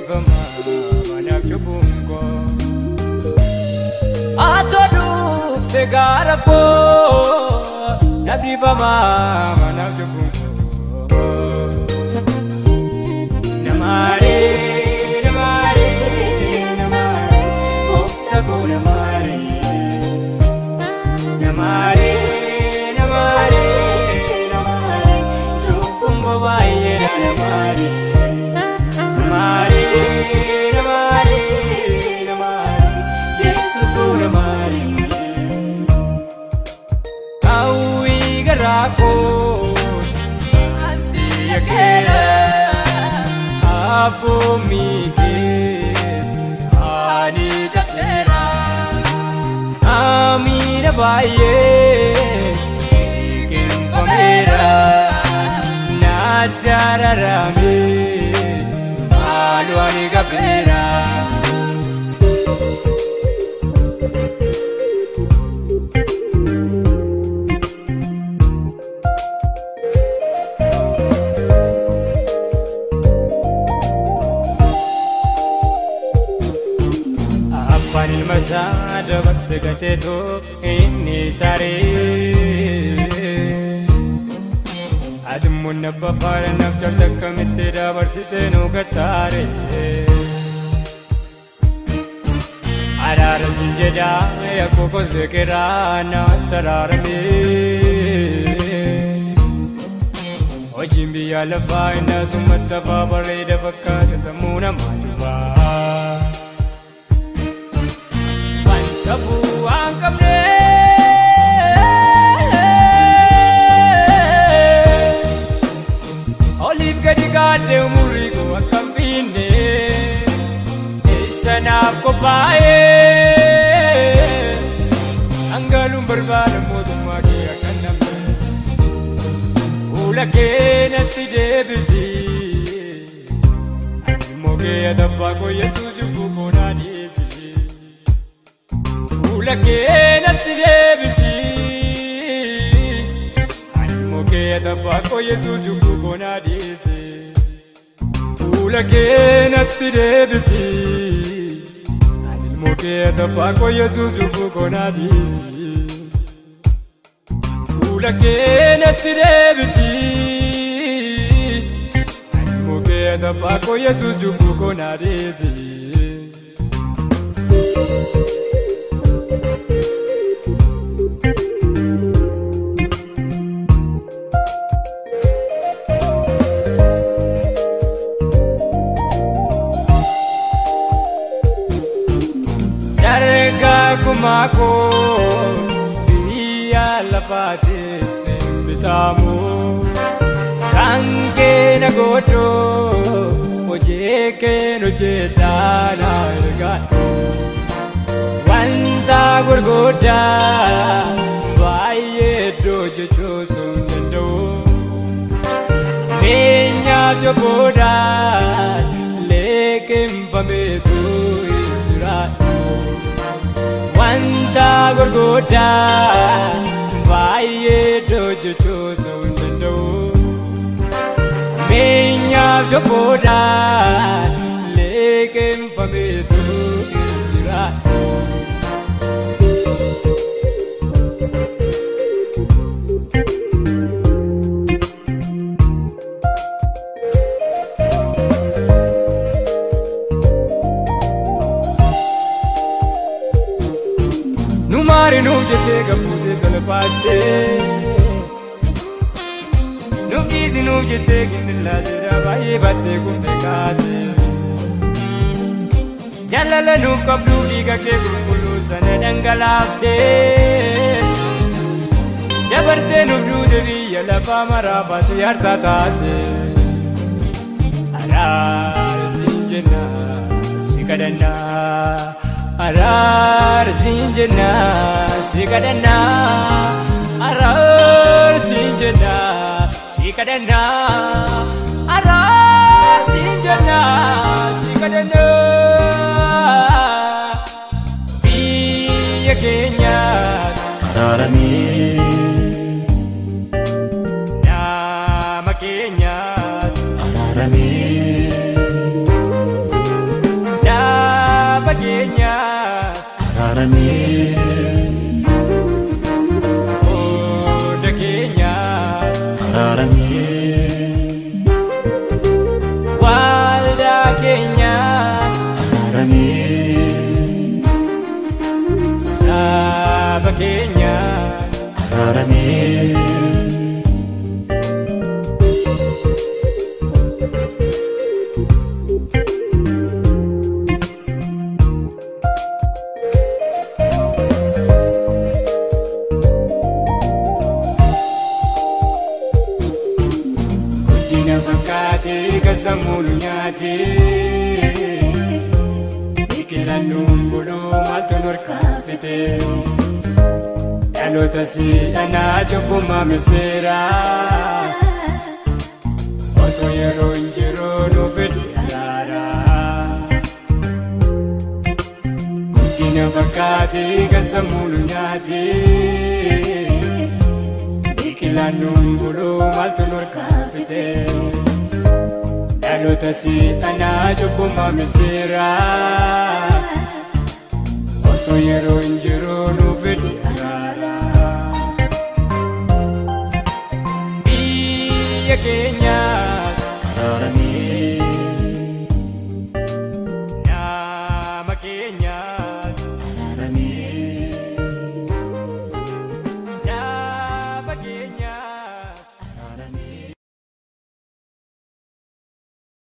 Odifama manaf chubungo Atoduf te garako Odifama manaf chubungo Namare namare namare Ofta ko namare Namare namare namare chubungo baye namare Namare, namare, namare, Jesus o namare. Aui garako, ansi akera, apo mikis, ani jasera, amina baye, ikim pamera, nachara rame. Aluani kapera Apanil masada baksegate to inni sare Admun nabba fara nabjal takka mittira varsite no gatare Arara sinjeda ya kokos bekera na tararame Ojimbi alaba ina sumatta babare da bakka samuna majuva Pantabu ankamne Olive gadigade umurigo akambine Isana kopae Angalum berbana modumaki akanam Ulake nanti debisi Moge adappa ko yetujubu konadisi Ulake nanti debisi Moge adappa ko yetujubu konadisi Ulake nanti debisi Moge adappa ko yetujubu konadisi Ulake nanti debisi Moge adappa ko yetujubu konadisi Kumako biya lapate pitamu Kange na goto ojeke no chetana irgato Wanda gurgoda vaye doje chosundendo Menya joboda lekem pametu irato Wanda gurgoda vaye doje chosundendo Menya joboda lekem pametu irato Numari nujete kapute salapate Nukizi nujete ginilla zira baye batte kufte kate Jalala nuf kablu diga ke gulgulu sana dangalafte Dabarte nuf dudevi yalafa marabate yarsa tate Arar sinjena sikadana Arar sinjena sikadana Arar sinjena sikadana Arar sinjena sikadana Biya kenya Ararami Nama kenya Ararami Oda keenya walda keenya saba keenya fakkaate kasamulu nyaate biqilannuun buluu maaltu norkaafite dhaloota si'anaa cubbummaa miseera osoo yeroo hin jiru nu fedhi araara guddina fakkaate kasamulu nyaate biqilannuun buluu maaltu norkaafite dhaloota si'anaa cubbummaa miseera osoo yeroo hin jiru nu fedhi araara biyya keenya nama keenya